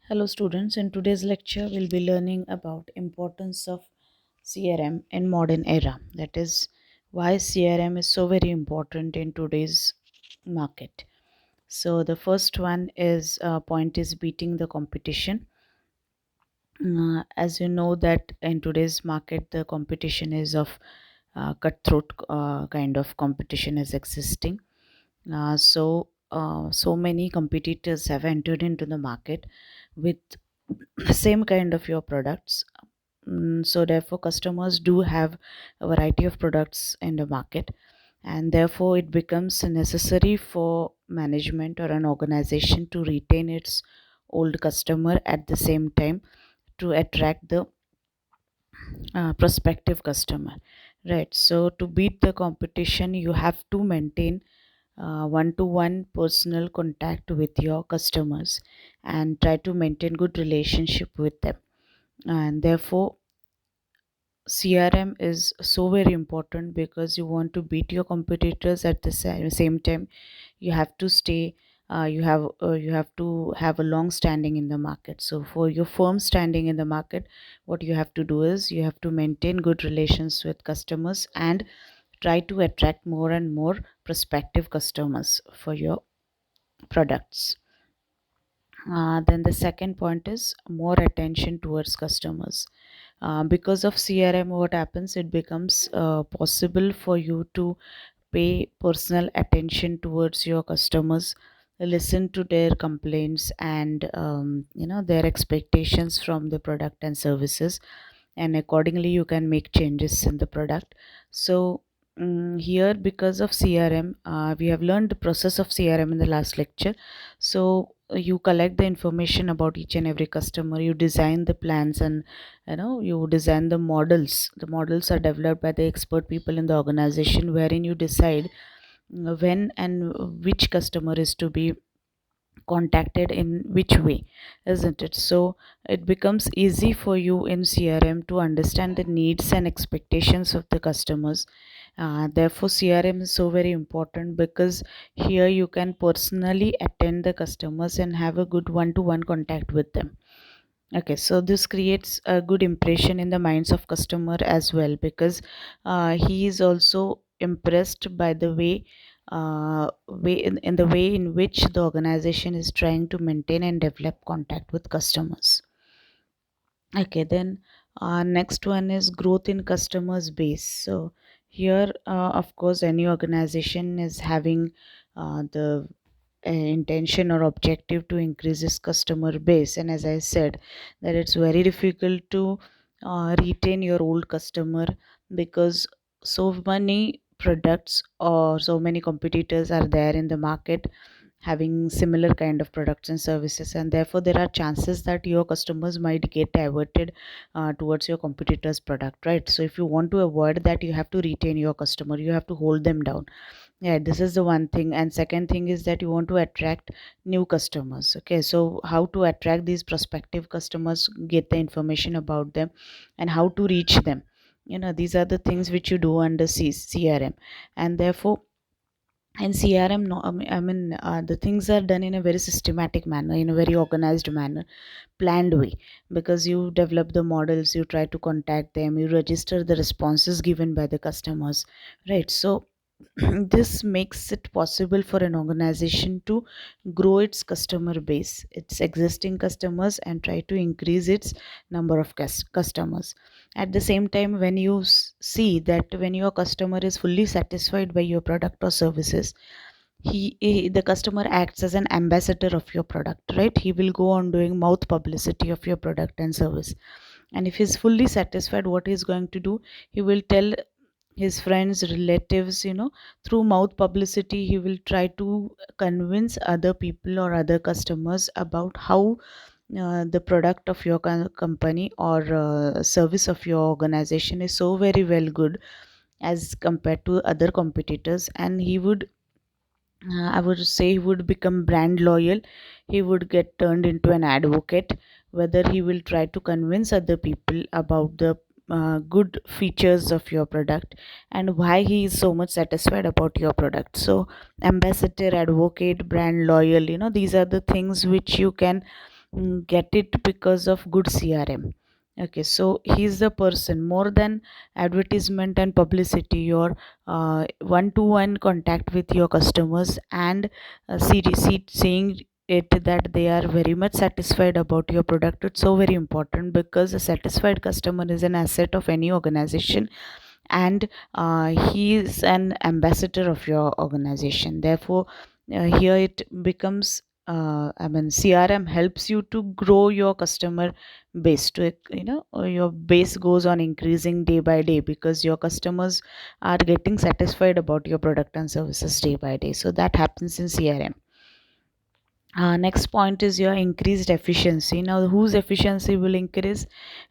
Hello students, in today's lecture we'll be learning about importance of CRM in modern era. That is why CRM is so very important in today's market. So the first one is point is beating the competition. As you know that in today's market the competition is of cutthroat kind of competition is existing. So many competitors have entered into the market with same kind of your products. So therefore customers do have a variety of products in the market, and therefore it becomes necessary for management or an organization to retain its old customer at the same time to attract the prospective customer, right? So to beat the competition you have to maintain one-to-one personal contact with your customers and try to maintain good relationship with them. And therefore CRM is so very important because you want to beat your competitors. At the same time you have to stay you have to have a long standing in the market. So for your firm standing in the market, what you have to do is you have to maintain good relations with customers and try to attract more and more prospective customers for your products. Then the second point is more attention towards customers. Because of CRM, what happens, it becomes possible for you to pay personal attention towards your customers, listen to their complaints and their expectations from the product and services, and accordingly you can make changes in the product. So here, because of CRM, we have learned the process of CRM in the last lecture. So you collect the information about each and every customer, you design the plans, and you design the models are developed by the expert people in the organization, wherein you decide when and which customer is to be contacted in which way, isn't it? So it becomes easy for you in CRM to understand the needs and expectations of the customers. Therefore CRM is so very important because here you can personally attend the customers and have a good one-to-one contact with them. Okay, so this creates a good impression in the minds of customer as well, because he is also impressed by the way in the way in which the organization is trying to maintain and develop contact with customers. Okay, then next one is growth in customers base. So here, of course, any organization is having the intention or objective to increase its customer base, and as I said that it's very difficult to retain your old customer, because so many products or so many competitors are there in the market having similar kind of products and services, and therefore there are chances that your customers might get diverted towards your competitors product, right? So if you want to avoid that, you have to retain your customer, you have to hold them down. Yeah, this is the one thing. And second thing is that you want to attract new customers. Okay, so how to attract these prospective customers, get the information about them, and how to reach them, these are the things which you do under CRM. And therefore in CRM, no, the things are done in a very systematic manner, in a very organized manner, planned way, because you develop the models, you try to contact them, you register the responses given by the customers, right? So this makes it possible for an organization to grow its customer base, its existing customers, and try to increase its number of customers. At the same time, when you see that when your customer is fully satisfied by your product or services, the customer acts as an ambassador of your product, right? He will go on doing mouth publicity of your product and service. And if he's fully satisfied, what he's going to do, he will tell his friends, relatives, through mouth publicity he will try to convince other people or other customers about how the product of your company or service of your organization is so very well good as compared to other competitors. And he would I would say he would become brand loyal. He would get turned into an advocate, whether he will try to convince other people about the good features of your product and why he is so much satisfied about your product. So ambassador, advocate, brand loyal, these are the things which you can get it because of good CRM. Okay, so he's the person more than advertisement and publicity. Your one-to-one contact with your customers and seeing it that they are very much satisfied about your product. It's so very important because a satisfied customer is an asset of any organization, and he is an ambassador of your organization. Therefore, here it becomes, CRM helps you to grow your customer base to, your base goes on increasing day by day because your customers are getting satisfied about your product and services day by day. So that happens in CRM. Next point is your increased efficiency. Now, whose efficiency will increase?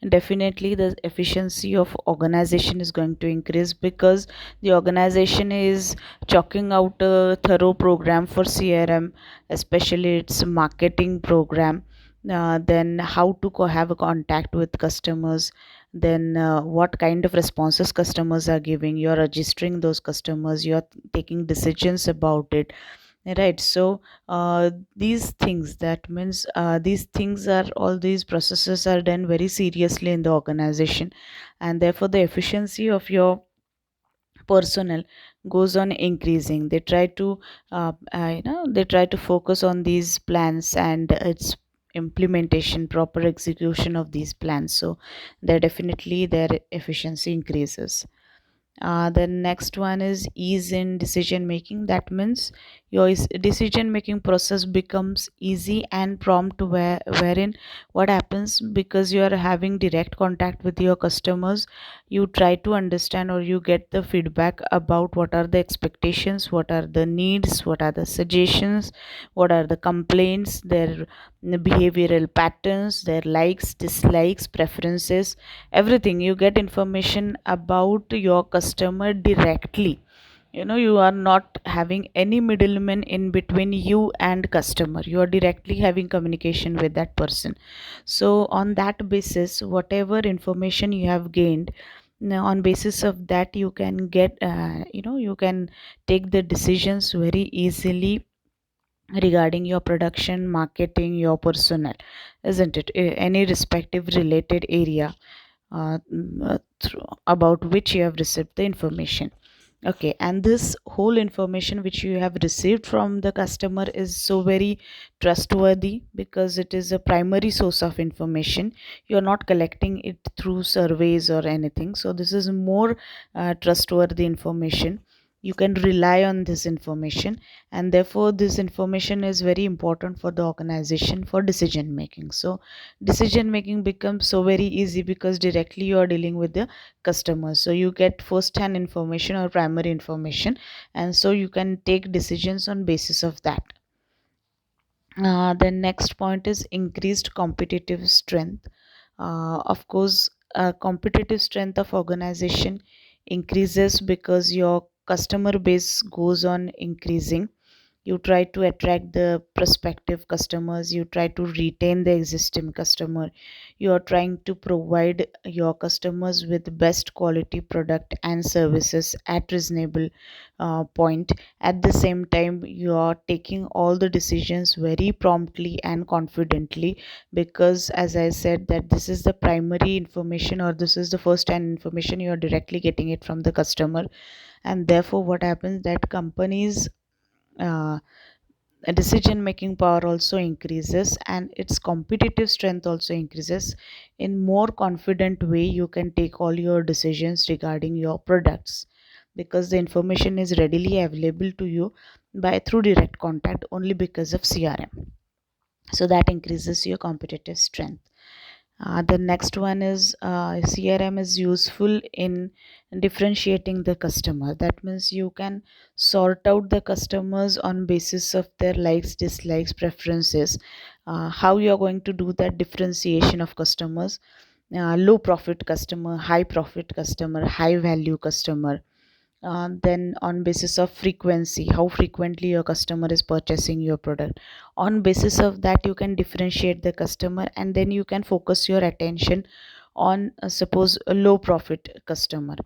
Definitely, the efficiency of organization is going to increase because the organization is chalking out a thorough program for CRM, especially its marketing program. Then how to have a contact with customers, then what kind of responses customers are giving. You're registering those customers, you're taking decisions about it, right? So these things, that means these things are, all these processes are done very seriously in the organization, and therefore the efficiency of your personnel goes on increasing. They try to they try to focus on these plans and its implementation, proper execution of these plans, so they definitely their efficiency increases. The next one is ease in decision making. That means your decision making process becomes easy and prompt, wherein what happens, because you are having direct contact with your customers, you try to understand or you get the feedback about what are the expectations, what are the needs, what are the suggestions, what are the complaints, their behavioral patterns, their likes, dislikes, preferences, everything. You get information about your customer directly. You are not having any middleman in between you and customer. You are directly having communication with that person. So on that basis, whatever information you have gained, now on basis of that, you can get you can take the decisions very easily regarding your production, marketing, your personnel, isn't it? Any respective related area about which you have received the information. Okay, and this whole information which you have received from the customer is so very trustworthy because it is a primary source of information. You're not collecting it through surveys or anything, so this is more trustworthy information. You can rely on this information, and therefore this information is very important for the organization for decision making. So decision making becomes so very easy because directly you are dealing with the customers, so you get first hand information or primary information, and so you can take decisions on basis of that. The next point is increased competitive strength. Of course, competitive strength of organization increases because your customer base goes on increasing. You try to attract the prospective customers, you try to retain the existing customer, you are trying to provide your customers with best quality product and services at reasonable point. At the same time, you are taking all the decisions very promptly and confidently, because as I said that this is the primary information, or this is the first hand information, you are directly getting it from the customer. And therefore what happens, that companies uh, decision making power also increases and its competitive strength also increases. In more confident way, you can take all your decisions regarding your products because the information is readily available to you by through direct contact only because of CRM. So that increases your competitive strength. The next one is CRM is useful in differentiating the customer. That means you can sort out the customers on basis of their likes, dislikes, preferences. How you are going to do that differentiation of customers? Low profit customer, high profit customer, high value customer. Then on basis of frequency, how frequently your customer is purchasing your product. On basis of that, you can differentiate the customer, and then you can focus your attention on suppose a low profit customer.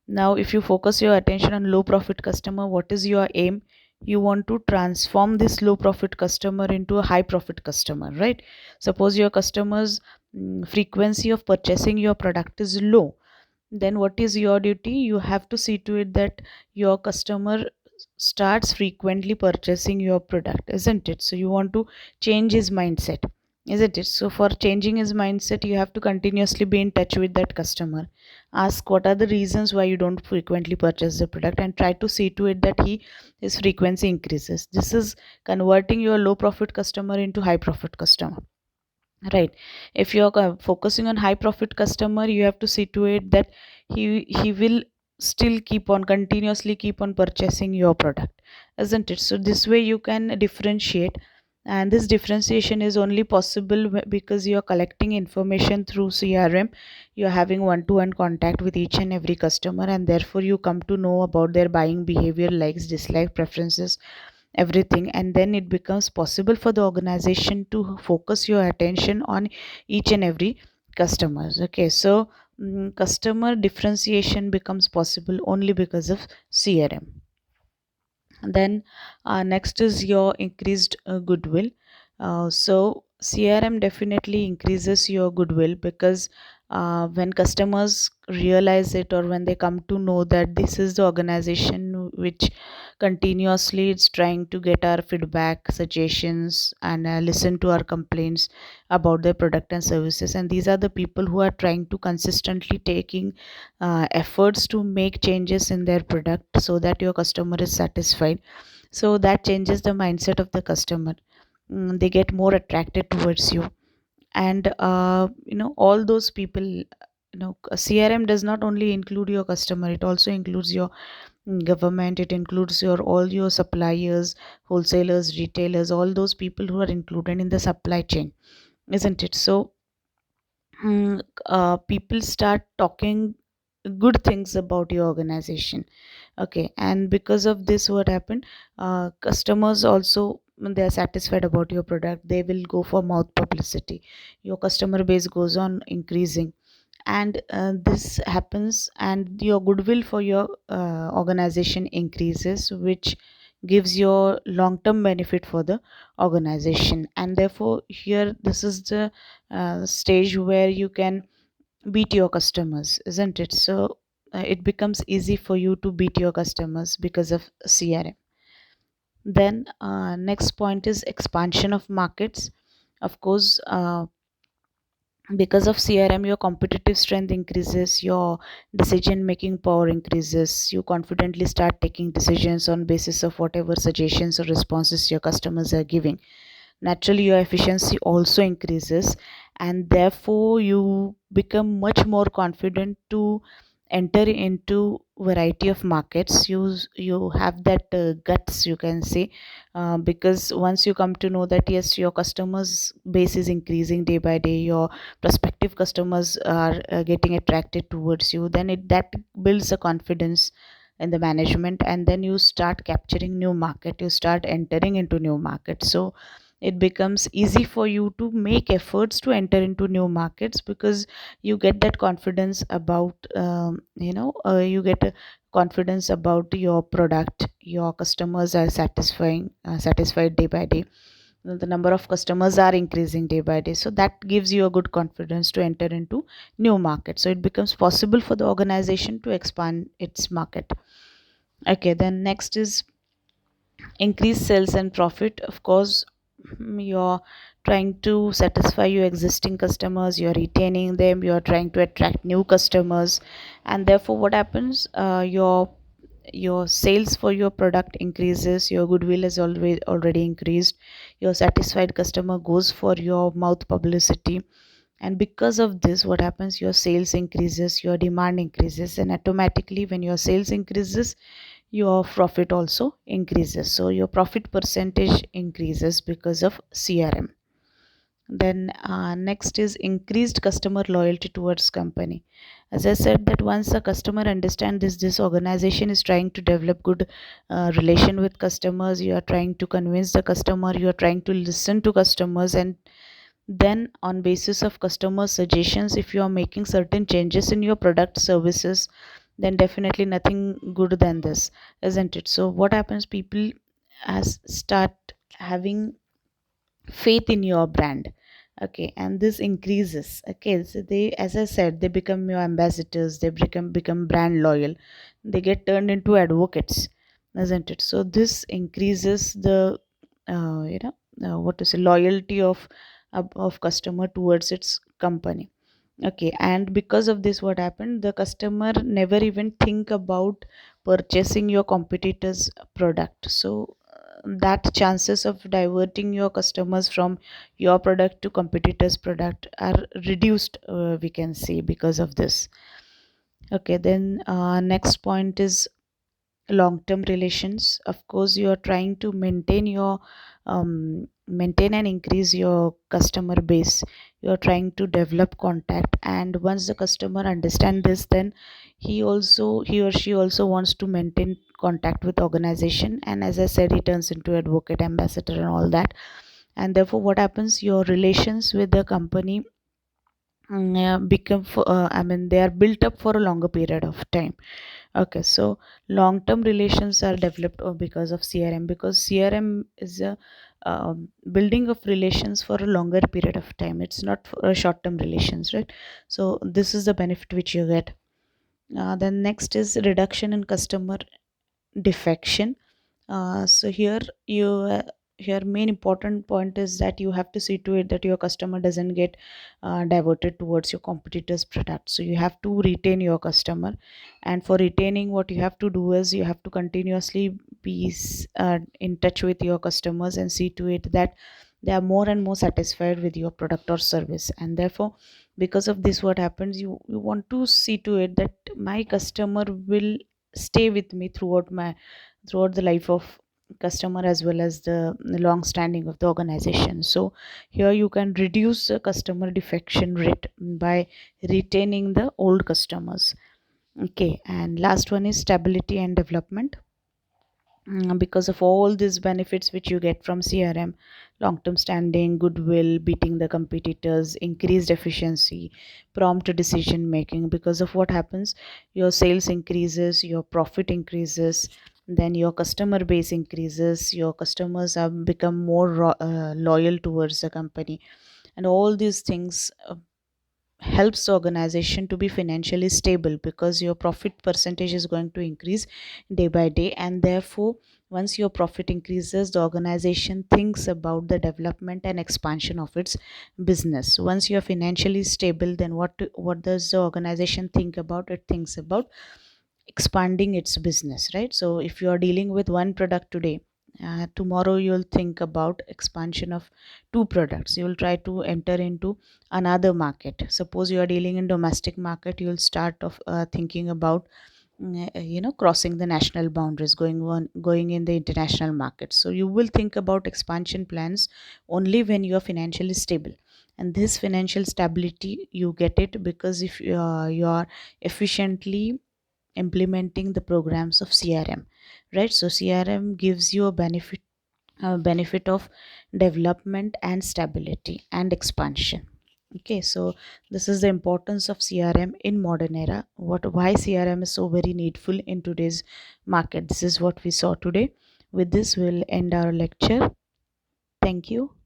Now if you focus your attention on low profit customer, what is your aim? you want to transform this low profit customer into a high profit customer, right? Suppose your customers frequency of purchasing your product is low, then what is your duty? You have to see to it that your customer starts frequently purchasing your product, isn't it? So you want to change his mindset, isn't it? So for changing his mindset, you have to continuously be in touch with that customer. Ask what are the reasons why you don't frequently purchase the product, and try to see to it that his frequency increases. This is converting your low profit customer into high profit customer, right? If you're focusing on high profit customer, you have to see to it that he will still keep on continuously keep on purchasing your product, isn't it? So this way you can differentiate, and this differentiation is only possible because you're collecting information through CRM. You're having one-to-one contact with each and every customer, and therefore you come to know about their buying behavior, likes, dislike, preferences, everything. And then it becomes possible for the organization to focus your attention on each and every customers. Okay, so customer differentiation becomes possible only because of CRM. Then next is your increased goodwill. So CRM definitely increases your goodwill because when customers realize it, or when they come to know that this is the organization which continuously is trying to get our feedback, suggestions, and listen to our complaints about their product and services, and these are the people who are trying to consistently taking efforts to make changes in their product so that your customer is satisfied. So that changes the mindset of the customer. They get more attracted towards you. And all those people, CRM does not only include your customer, it also includes your government, it includes your all your suppliers, wholesalers, retailers, all those people who are included in the supply chain, isn't it? So people start talking good things about your organization. Okay, and because of this, what happened, customers also, when they are satisfied about your product, they will go for mouth publicity. Your customer base goes on increasing, and this happens, and your goodwill for your organization increases, which gives your long term benefit for the organization. And therefore here, this is the stage where you can beat your customers, isn't it? So it becomes easy for you to beat your customers because of CRM. Then next point is expansion of markets. Of course, because of CRM, your competitive strength increases, your decision making power increases. You confidently start taking decisions on basis of whatever suggestions or responses your customers are giving. Naturally, your efficiency also increases, and therefore you become much more confident to enter into variety of markets. You have that guts, you can say, because once you come to know that yes, your customers base is increasing day by day, your prospective customers are getting attracted towards you, then that builds a confidence in the management, and then you start capturing new market, you start entering into new market. So it becomes easy for you to make efforts to enter into new markets, because you get that confidence about you get a confidence about your product. Your customers are satisfied day by day. The number of customers are increasing day by day, so that gives you a good confidence to enter into new market. So it becomes possible for the organization to expand its market. Okay, then next is increase sales and profit. Of course, you're trying to satisfy your existing customers, you're retaining them, you're trying to attract new customers, and therefore what happens, your sales for your product increases, your goodwill is always already increased, your satisfied customer goes for your mouth publicity. And because of this, what happens, your sales increases, your demand increases, and automatically when your sales increases, your profit also increases. So your profit percentage increases because of CRM. Then next is increased customer loyalty towards company. As I said, that once a customer understands this organization is trying to develop good relation with customers, you are trying to convince the customer, you are trying to listen to customers, and then on basis of customer suggestions, if you are making certain changes in your product services, then definitely nothing good than this, isn't it? So what happens, people as start having faith in your brand. Okay, and this increases. Okay, so they, as I said, they become your ambassadors, they become brand loyal, they get turned into advocates, isn't it? So this increases the what to say, loyalty of customer towards its company. Okay, and because of this, what happened, the customer never even think about purchasing your competitor's product. So that chances of diverting your customers from your product to competitor's product are reduced, we can say, because of this. Okay, then next point is long term relations. Of course, you are trying to maintain and increase your customer base. You are trying to develop contact, and once the customer understand this, then he or she also wants to maintain contact with organization, and as I said, he turns into advocate, ambassador, and all that. And therefore, what happens, your relations with the company become for, I mean, they are built up for a longer period of time. Okay, so long term relations are developed because of CRM, because CRM is a building of relations for a longer period of time. It's not for a short term relations, right? So this is the benefit which you get. Then next is reduction in customer defection. So here main important point is that you have to see to it that your customer doesn't get diverted towards your competitors product. So you have to retain your customer, and for retaining, what you have to do is you have to continuously be in touch with your customers and see to it that they are more and more satisfied with your product or service. And therefore, because of this, what happens, you want to see to it that my customer will stay with me throughout the life of customer as well as the long standing of the organization. So here you can reduce the customer defection rate by retaining the old customers. Okay, and last one is stability and development. Because of all these benefits which you get from CRM, long term standing, goodwill, beating the competitors, increased efficiency, prompt decision making. Because of what happens, your sales increases, your profit increases, then your customer base increases, your customers have become more loyal towards the company, and all these things helps the organization to be financially stable, because your profit percentage is going to increase day by day. And therefore, once your profit increases, the organization thinks about the development and expansion of its business. Once you are financially stable, then what does the organization think about? It thinks about expanding its business, right? So if you are dealing with one product today, tomorrow you'll think about expansion of two products. You will try to enter into another market. Suppose you are dealing in domestic market, you'll start of thinking about crossing the national boundaries, going in the international market. So you will think about expansion plans only when you are financially stable. And this financial stability, you get it because if you are efficiently implementing the programs of CRM, right? So CRM gives you a benefit of development and stability and expansion. Okay, so this is the importance of CRM in modern era. Why CRM is so very needful in today's market. This is what we saw today. With this, we'll end our lecture. Thank you.